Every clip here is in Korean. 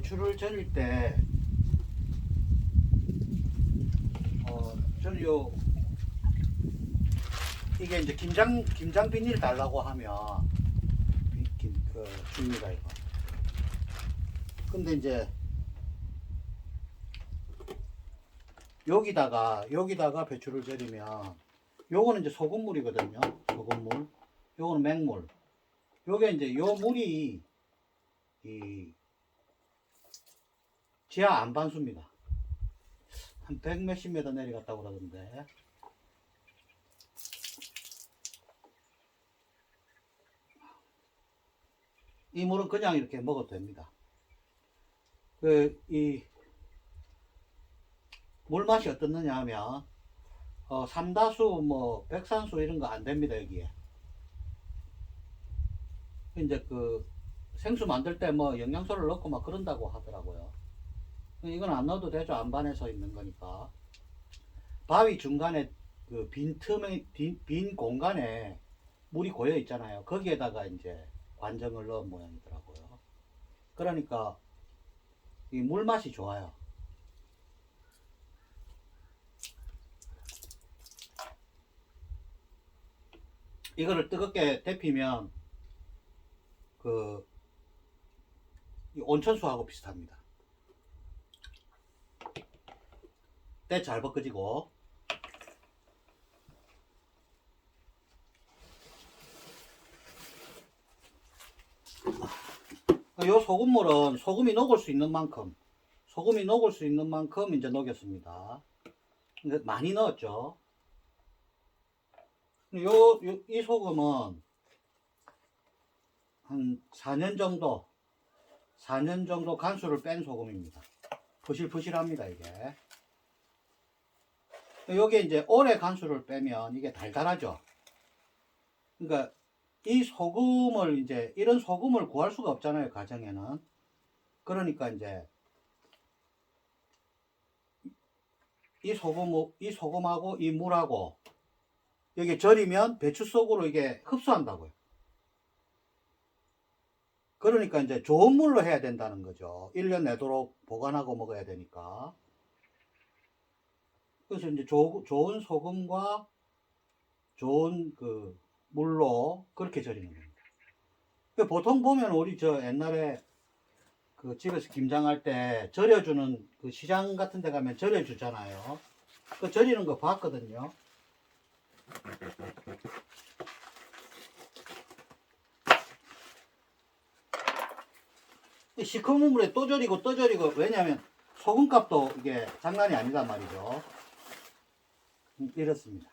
배추를 절일 때, 저는 이게 이제 김장 비닐 달라고 하면, 줍니다, 이거. 근데 이제, 여기다가 배추를 절이면, 요거는 이제 소금물이거든요. 소금물. 요거는 맹물. 요게 이제 요 물이, 지하 안반수입니다. 한 100 몇십 미터 내려갔다고 그러던데. 이 물은 그냥 이렇게 먹어도 됩니다. 이 물 맛이 어떻느냐 하면, 삼다수, 백산수 이런 거 안 됩니다, 여기에. 이제 생수 만들 때 영양소를 넣고 막 그런다고 하더라고요. 이건 안 넣어도 되죠. 안반에서 있는 거니까. 바위 중간에 빈 공간에 물이 고여 있잖아요. 거기에다가 이제 관정을 넣은 모양이더라고요. 그러니까 이 물 맛이 좋아요. 이거를 뜨겁게 데피면 이 온천수하고 비슷합니다. 때 잘 벗겨지고. 요 소금물은 소금이 녹을 수 있는 만큼 이제 녹였습니다. 근데 많이 넣었죠. 이 소금은 한 4년 정도 간수를 뺀 소금입니다. 부실부실합니다, 이게. 여기에 이제 오래 간수를 빼면 이게 달달하죠. 그러니까 이런 소금을 구할 수가 없잖아요, 가정에는. 그러니까 이제 이 소금하고 이 물하고 여기 절이면 배추 속으로 이게 흡수한다고요. 그러니까 이제 좋은 물로 해야 된다는 거죠. 1년 내도록 보관하고 먹어야 되니까. 그래서 이제 좋은 소금과 좋은 물로 그렇게 절이는 겁니다. 보통 보면 우리 옛날에 집에서 김장할 때 절여주는 시장 같은 데 가면 절여주잖아요. 절이는 거 봤거든요. 시커먼 물에 또 절이고 또 절이고, 왜냐면 소금값도 이게 장난이 아니단 말이죠. 이렇습니다.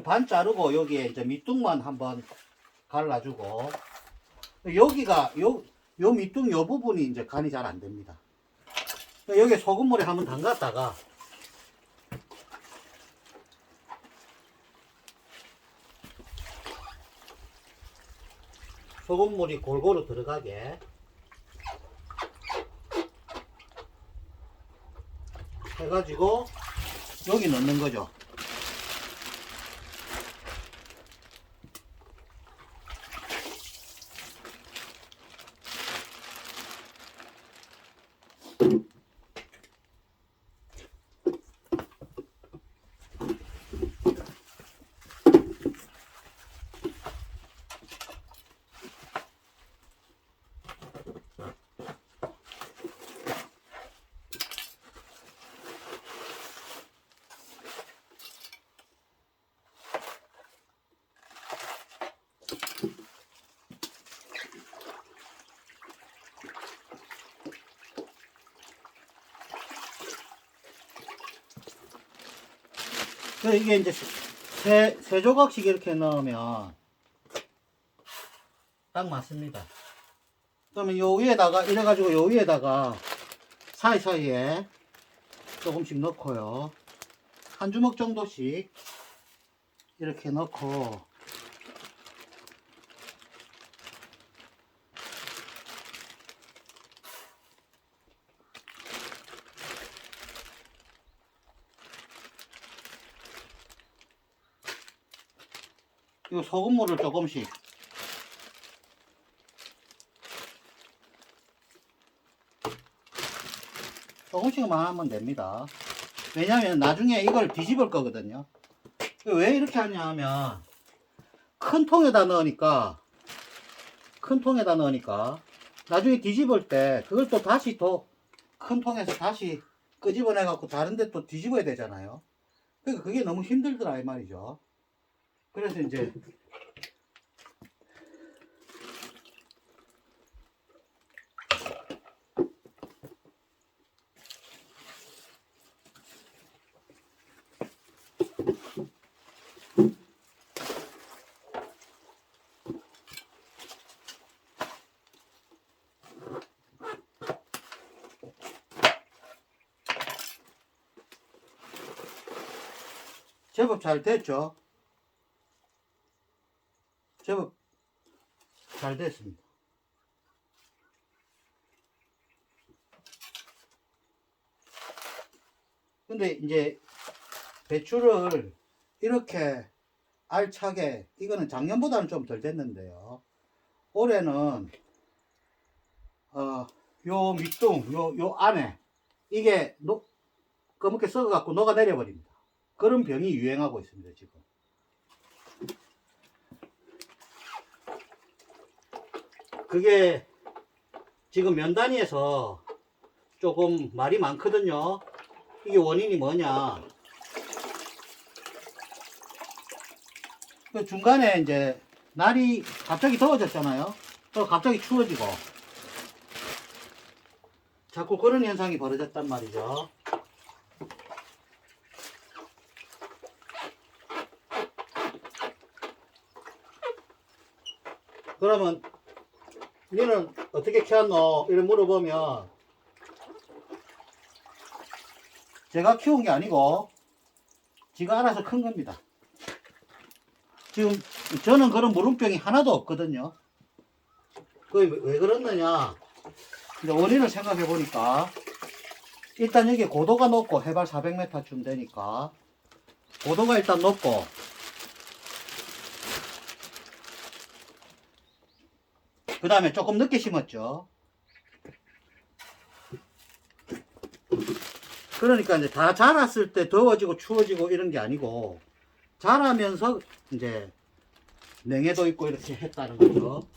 반 자르고 여기에 이제 밑둥만 한번 갈라주고, 여기가 요 밑둥 요 부분이 이제 간이 잘 안 됩니다. 여기 소금물에 한번 담갔다가 소금물이 골고루 들어가게 해가지고 여기 넣는 거죠. 이게 이제 세 조각씩 이렇게 넣으면 딱 맞습니다. 그러면 요 위에다가 이래가지고 요 위에다가 사이사이에 조금씩 넣고요. 한 주먹 정도씩 이렇게 넣고, 이 소금물을 조금씩만 하면 됩니다. 왜냐면 나중에 이걸 뒤집을 거거든요. 왜 이렇게 하냐 하면 큰 통에다 넣으니까 나중에 뒤집을 때 그걸 또 다시 더 큰 통에서 다시 끄집어내 갖고 다른데 또 뒤집어야 되잖아요. 그러니까 그게 너무 힘들더라 이 말이죠. 그래서 이제 제법 잘 됐죠. 제법 잘 됐습니다. 근데 이제 배추를 이렇게 알차게, 이거는 작년보다는 좀 덜 됐는데요. 올해는 요 밑둥 요 안에 이게 검게 썩어 갖고 녹아 내려 버립니다. 그런 병이 유행하고 있습니다 지금. 그게 지금 면 단위에서 조금 말이 많거든요. 이게 원인이 뭐냐, 그 중간에 이제 날이 갑자기 더워졌잖아요. 또 갑자기 추워지고 자꾸 그런 현상이 벌어졌단 말이죠. 그러면 니는 어떻게 키웠노? 이렇게 물어보면 제가 키운 게 아니고 지가 알아서 큰 겁니다. 지금 저는 그런 물음병이 하나도 없거든요. 그 왜 그렇느냐, 이제 원인을 생각해 보니까 일단 여기 고도가 높고 해발 400m쯤 되니까 고도가 일단 높고, 그 다음에 조금 늦게 심었죠. 그러니까 이제 다 자랐을 때 더워지고 추워지고 이런 게 아니고 자라면서 이제 냉해도 있고 이렇게 했다는 거죠.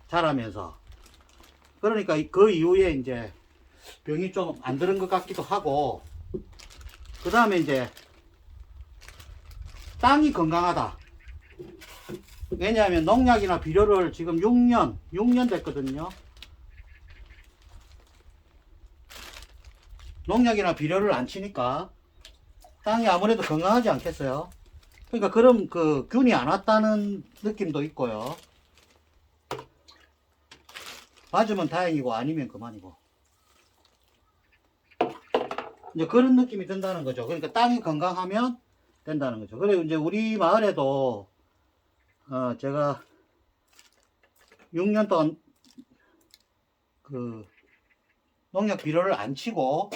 자라면서. 그러니까 그 이후에 이제 병이 좀 안 들은 것 같기도 하고, 그 다음에 이제 땅이 건강하다. 왜냐하면 농약이나 비료를 지금 6년 됐거든요. 농약이나 비료를 안 치니까 땅이 아무래도 건강하지 않겠어요. 그러니까 그런 그 균이 안 왔다는 느낌도 있고요. 맞으면 다행이고 아니면 그만이고, 이제 그런 느낌이 든다는 거죠. 그러니까 땅이 건강하면 된다는 거죠. 그리고 이제 우리 마을에도 제가 6년 동안 그 농약 비료를 안 치고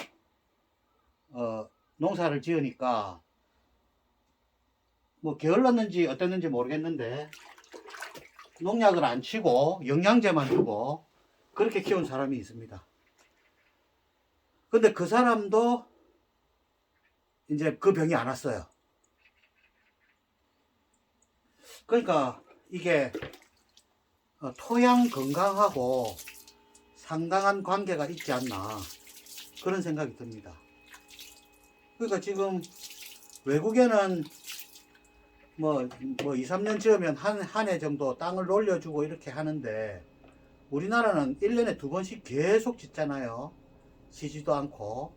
농사를 지으니까 뭐 게을렀는지 어땠는지 모르겠는데 농약을 안 치고 영양제만 주고 그렇게 키운 사람이 있습니다. 근데 그 사람도 이제 그 병이 안 왔어요. 그러니까 이게 토양 건강하고 상당한 관계가 있지 않나 그런 생각이 듭니다. 그러니까 지금 외국에는 뭐 2, 3년 지으면 한 해 정도 땅을 놀려주고 이렇게 하는데 우리나라는 1년에 2번씩 계속 짓잖아요. 쉬지도 않고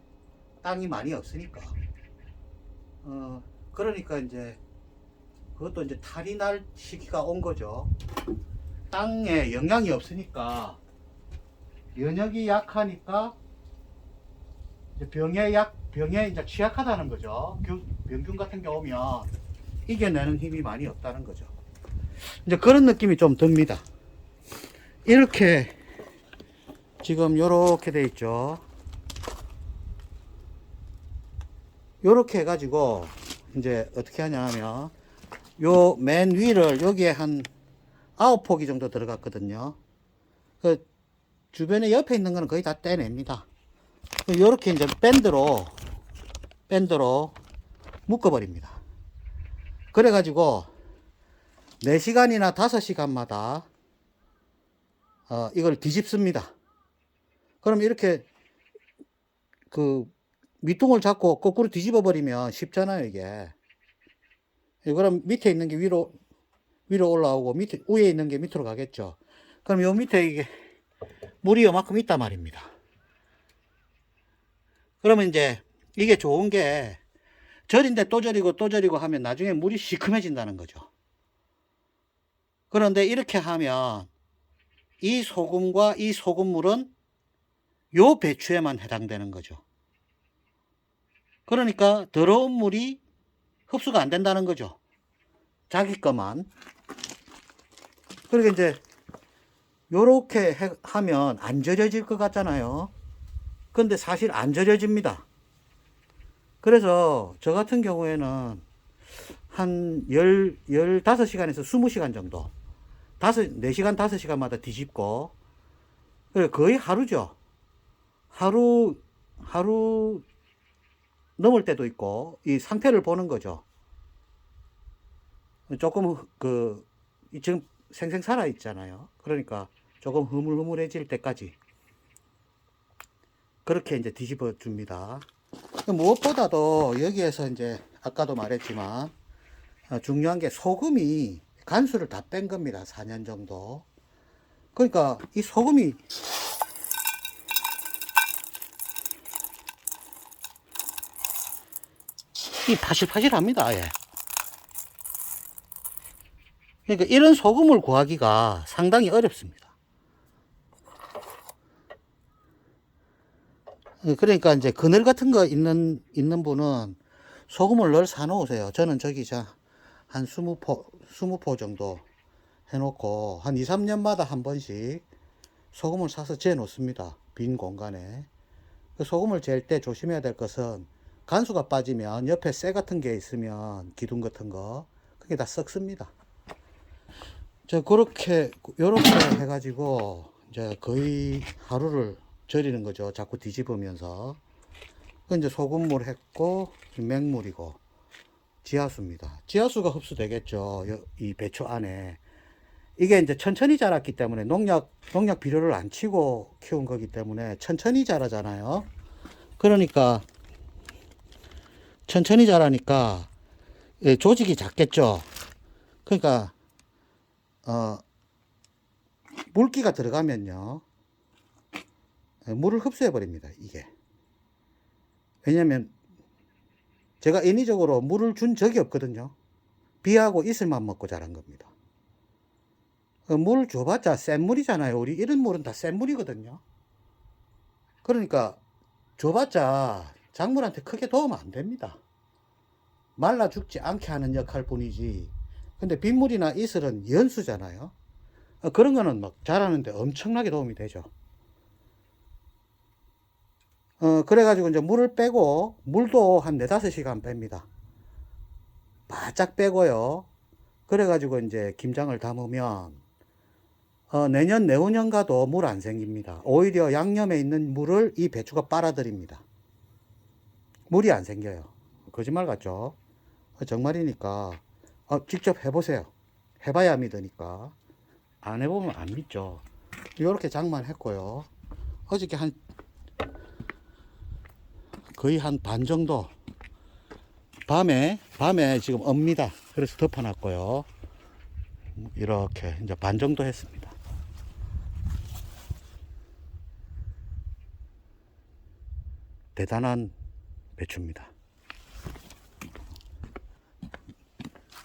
땅이 많이 없으니까. 그러니까 이제 그것도 이제 탈이 날 시기가 온 거죠. 땅에 영양이 없으니까 면역이 약하니까 이제 병에 이제 취약하다는 거죠. 병균 같은 게 오면 이겨내는 힘이 많이 없다는 거죠. 이제 그런 느낌이 좀 듭니다. 이렇게 지금 요렇게 돼 있죠. 요렇게 해가지고 이제 어떻게 하냐 하면 요 맨 위를 여기에 한 9포기 정도 들어갔거든요. 그 주변에 옆에 있는 거는 거의 다 떼냅니다. 요렇게 이제 밴드로 묶어버립니다. 그래가지고 4시간이나 5시간마다 이걸 뒤집습니다. 그럼 이렇게 그 밑둥을 잡고 거꾸로 뒤집어 버리면 쉽잖아요, 이게. 그럼 밑에 있는 게 위로 올라오고 위에 있는 게 밑으로 가겠죠. 그럼 요 밑에 이게 물이 요만큼 있단 말입니다. 그러면 이제 이게 좋은 게 절인데 또 절이고 하면 나중에 물이 시큼해진다는 거죠. 그런데 이렇게 하면 이 소금과 이 소금물은 요 배추에만 해당되는 거죠. 그러니까 더러운 물이 흡수가 안 된다는 거죠. 자기 것만. 그러니까 이제 요렇게 하면 안 절여질 것 같잖아요. 근데 사실 안 절여집니다. 그래서 저 같은 경우에는 한 15시간에서 20시간 정도 4시간 5시간마다 뒤집고 거의 하루죠. 하루 넘을 때도 있고 이 상태를 보는 거죠. 조금 지금 생생 살아 있잖아요. 그러니까 조금 흐물흐물해질 때까지 그렇게 이제 뒤집어 줍니다. 무엇보다도 여기에서 이제 아까도 말했지만 중요한 게 소금이 간수를 다 뺀 겁니다. 4년 정도. 그러니까 이 소금이 파실파실합니다. 아예. 그러니까 이런 소금을 구하기가 상당히 어렵습니다. 그러니까 이제 그늘 같은 거 있는 분은 소금을 늘 사놓으세요. 저는 저기 한 20포 정도 해놓고 한 2, 3년마다 한 번씩 소금을 사서 재어 놓습니다. 빈 공간에. 그 소금을 잴 때 조심해야 될 것은 간수가 빠지면 옆에 쇠 같은 게 있으면 기둥 같은 거 그게 다 썩습니다. 요렇게 해가지고 이제 거의 하루를 절이는 거죠. 자꾸 뒤집으면서. 이제 소금물 했고 맹물이고 지하수입니다. 지하수가 흡수되겠죠. 이 배추 안에. 이게 이제 천천히 자랐기 때문에 농약 비료를 안 치고 키운 거기 때문에 천천히 자라잖아요. 그러니까 천천히 자라니까 조직이 작겠죠. 그러니까 물기가 들어가면요 물을 흡수해 버립니다. 이게 왜냐면 제가 인위적으로 물을 준 적이 없거든요. 비하고 이슬만 먹고 자란 겁니다. 물 줘봤자 센 물이잖아요. 우리 이런 물은 다 센 물이거든요. 그러니까 줘봤자 작물한테 크게 도움 안 됩니다. 말라 죽지 않게 하는 역할 뿐이지. 근데 빗물이나 이슬은 연수잖아요. 그런 거는 막 자라는데 엄청나게 도움이 되죠. 그래가지고 이제 물을 빼고, 물도 한 4, 5시간 뺍니다. 바짝 빼고요. 그래가지고 이제 김장을 담으면, 내년, 내후년 가도 물 안 생깁니다. 오히려 양념에 있는 물을 이 배추가 빨아들입니다. 물이 안 생겨요. 거짓말 같죠? 정말이니까, 직접 해보세요. 해봐야 믿으니까. 안 해보면 안 믿죠. 이렇게 장만했고요. 어저께 거의 한 반 정도 밤에 지금 옵니다. 그래서 덮어놨고요. 이렇게 이제 반 정도 했습니다. 대단한 배추입니다.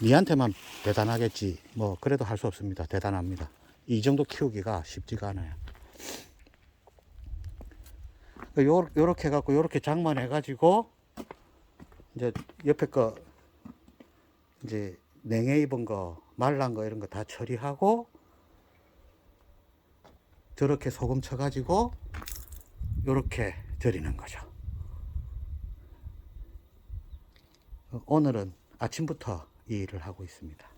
니한테만 대단하겠지 뭐 그래도 할 수 없습니다. 대단합니다. 이 정도 키우기가 쉽지가 않아요. 요렇게 해갖고 요렇게 장만해 가지고 이제 옆에 거 이제 냉해 입은 거 말란 거 이런 거 다 처리하고 저렇게 소금 쳐 가지고 요렇게 절이는 거죠. 오늘은 아침부터 이 일을 하고 있습니다.